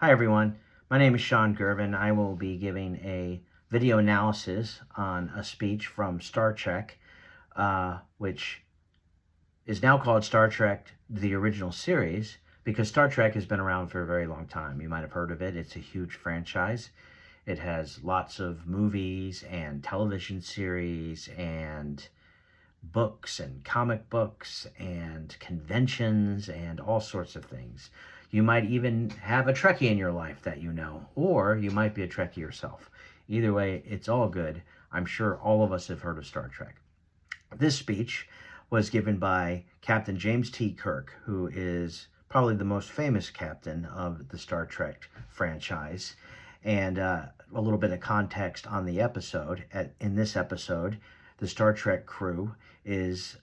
Hi everyone, my name is Sean Gervin. I will be giving a video analysis on a speech from Star Trek, which is now called Star Trek the Original Series, because Star Trek has been around for a very long time. You might have heard of it. It's a huge franchise. It has lots of movies and television series and books and comic books and conventions and all sorts of things. You might even have a Trekkie in your life that you know, or you might be a Trekkie yourself. Either way, it's all good. I'm sure all of us have heard of Star Trek. This speech was given by Captain James T. Kirk, who is probably the most famous captain of the Star Trek franchise. And a little bit of context on the episode. In this episode, the Star Trek crew is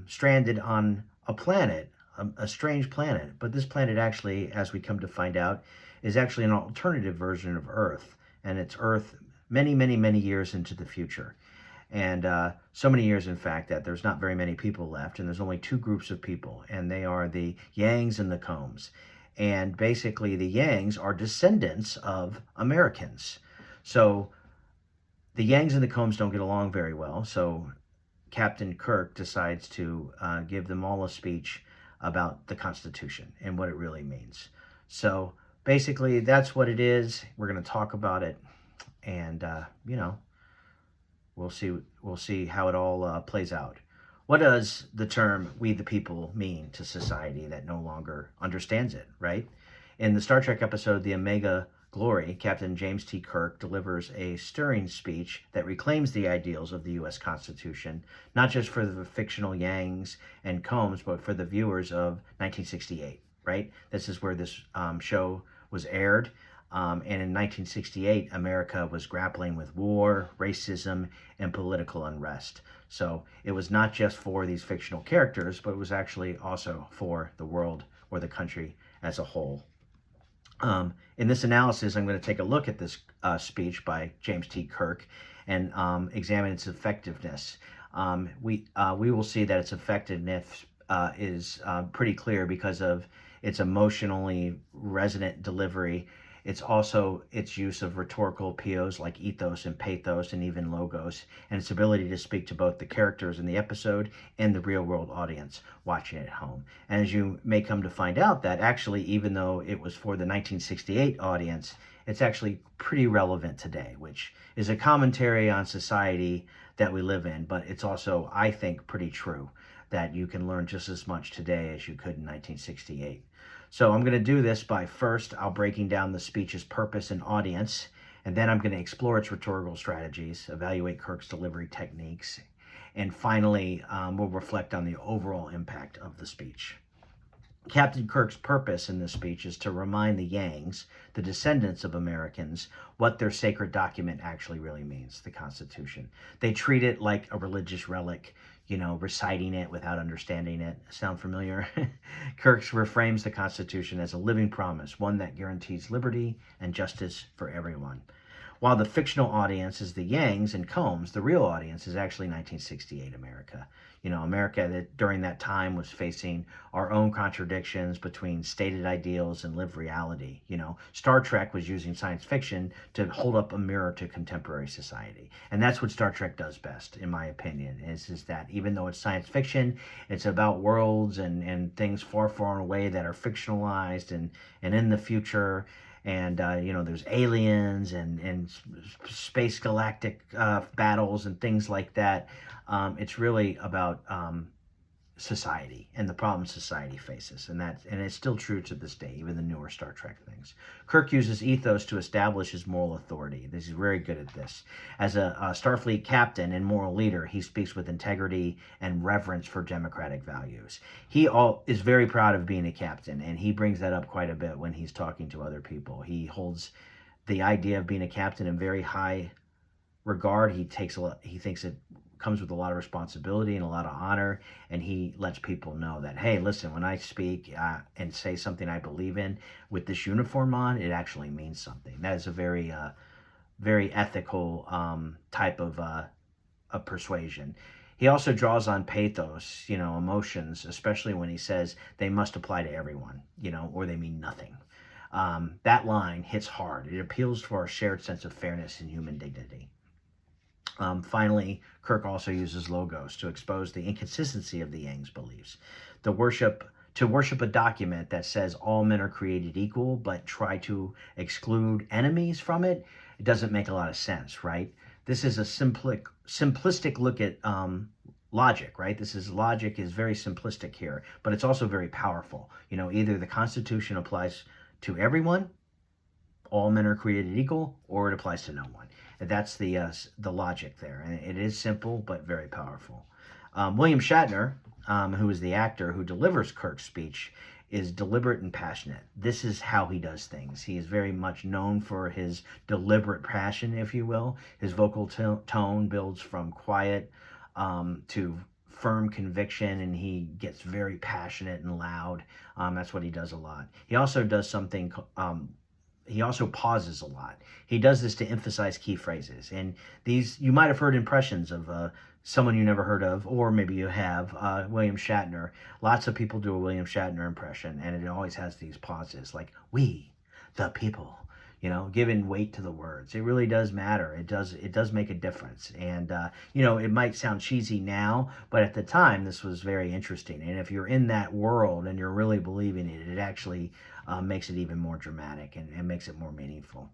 stranded on a planet, a strange planet. But this planet actually, as we come to find out, is actually an alternative version of Earth. And it's Earth many, many, many years into the future. And so many years, in fact, that there's not very many people left. And there's only two groups of people. And they are the Yangs and the COMMs. And basically, the Yangs are descendants of Americans. So the Yangs and the COMMs don't get along very well. So Captain Kirk decides to give them all a speech about the Constitution and what it really means. So basically, that's what it is. We're going to talk about it, and we'll see how it all plays out. What does the term "we the people" mean to society that no longer understands it, right? In the Star Trek episode The Omega Glory, Captain James T. Kirk delivers a stirring speech that reclaims the ideals of the U.S. Constitution, not just for the fictional Yangs and COMMs, but for the viewers of 1968, right? This is where this show was aired. And in 1968, America was grappling with war, racism, and political unrest. So it was not just for these fictional characters, but it was actually also for the world or the country as a whole. In this analysis, I'm going to take a look at this speech by James T. Kirk and examine its effectiveness. We will see that its effectiveness is pretty clear because of its emotionally resonant delivery. It's also its use of rhetorical POs like ethos and pathos and even logos, and its ability to speak to both the characters in the episode and the real-world audience watching at home. And as you may come to find out, that actually, even though it was for the 1968 audience, it's actually pretty relevant today, which is a commentary on society that we live in, but it's also, I think, pretty true that you can learn just as much today as you could in 1968. So I'm going to do this by first, I'll breaking down the speech's purpose and audience, and then I'm going to explore its rhetorical strategies, evaluate Kirk's delivery techniques, and finally, we'll reflect on the overall impact of the speech. Captain Kirk's purpose in this speech is to remind the Yangs, the descendants of Americans, what their sacred document actually really means, the Constitution. They treat it like a religious relic, reciting it without understanding it. Sound familiar? Kirk reframes the Constitution as a living promise, one that guarantees liberty and justice for everyone. While the fictional audience is the Yangs and COMMs, the real audience is actually 1968 America. America that during that time was facing our own contradictions between stated ideals and lived reality. Star Trek was using science fiction to hold up a mirror to contemporary society. And that's what Star Trek does best, in my opinion, is that even though it's science fiction, it's about worlds and things far, far away that are fictionalized and in the future. And, there's aliens and space galactic battles and things like that. It's really about society and the problems society faces. And it's still true to this day, even the newer Star Trek things. Kirk uses ethos to establish his moral authority. He's very good at this. As a Starfleet captain and moral leader, he speaks with integrity and reverence for democratic values. He is very proud of being a captain, and he brings that up quite a bit when he's talking to other people. He holds the idea of being a captain in very high regard. He thinks it comes with a lot of responsibility and a lot of honor, and he lets people know that, hey, listen, when I speak and say something I believe in with this uniform on, it actually means something. That is a very ethical type of persuasion. He also draws on pathos, emotions, especially when he says they must apply to everyone, or they mean nothing. That line hits hard. It appeals to our shared sense of fairness and human dignity. Finally, Kirk also uses logos to expose the inconsistency of the Yang's beliefs. To worship a document that says all men are created equal, but try to exclude enemies from it, it doesn't make a lot of sense, right? This is a simplistic look at logic, right? Logic is very simplistic here, but it's also very powerful. Either the Constitution applies to everyone, all men are created equal, or it applies to no one. And that's the logic there. And it is simple, but very powerful. William Shatner, who is the actor who delivers Kirk's speech, is deliberate and passionate. This is how he does things. He is very much known for his deliberate passion, if you will. His vocal tone builds from quiet to firm conviction, and he gets very passionate and loud. That's what he does a lot. He also does something he also pauses a lot. He does this to emphasize key phrases. And these, you might have heard impressions of someone you never heard of, or maybe you have, William Shatner. Lots of people do a William Shatner impression, and it always has these pauses, like, we, the people, giving weight to the words. It really does matter. It does make a difference. And, it might sound cheesy now, but at the time, this was very interesting. And if you're in that world and you're really believing it, it actually makes it even more dramatic and makes it more meaningful.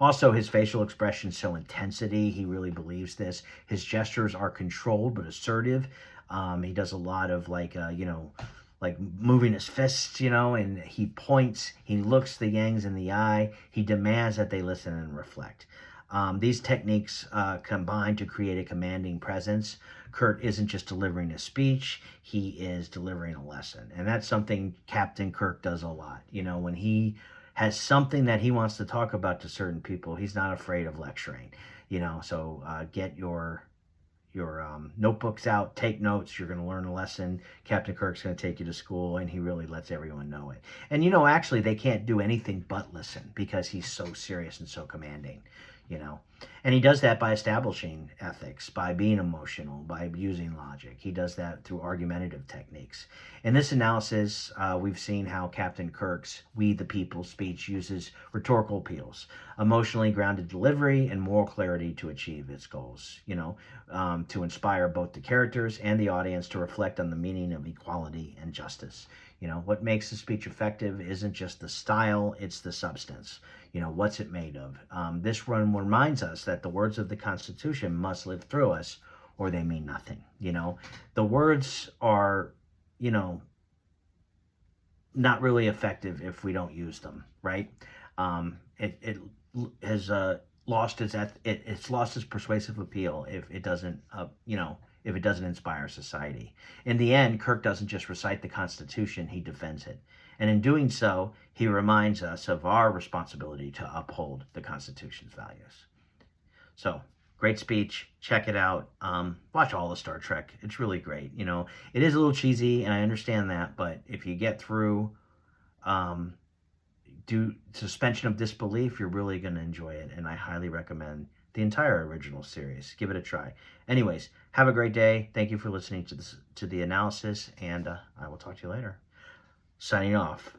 Also, his facial expressions show intensity. He really believes this. His gestures are controlled but assertive. He does a lot of like moving his fists, and he points. He looks the Yangs in the eye. He demands that they listen and reflect. These techniques combine to create a commanding presence. Kurt isn't just delivering a speech, he is delivering a lesson. And that's something Captain Kirk does a lot. When he has something that he wants to talk about to certain people, he's not afraid of lecturing. So get your notebooks out, take notes. You're going to learn a lesson. Captain Kirk's going to take you to school, and he really lets everyone know it. And actually they can't do anything but listen because he's so serious and so commanding. And he does that by establishing ethics, by being emotional, by using logic. He does that through argumentative techniques. In this analysis, we've seen how Captain Kirk's "We the People" speech uses rhetorical appeals, emotionally grounded delivery, and moral clarity to achieve its goals, to inspire both the characters and the audience to reflect on the meaning of equality and justice. What makes the speech effective isn't just the style, it's the substance. What's it made of? This run reminds us that the words of the Constitution must live through us or they mean nothing. The words are, not really effective if we don't use them, right? It has lost it's lost its persuasive appeal if it doesn't, if it doesn't inspire society. In the end, Kirk doesn't just recite the Constitution, he defends it. And in doing so, he reminds us of our responsibility to uphold the Constitution's values. So, great speech. Check it out. Watch all the Star Trek. It's really great. It is a little cheesy, and I understand that, but if you get through suspension of disbelief, you're really going to enjoy it, and I highly recommend the entire original series. Give it a try. Anyways, have a great day. Thank you for listening to the analysis, and I will talk to you later. Signing off.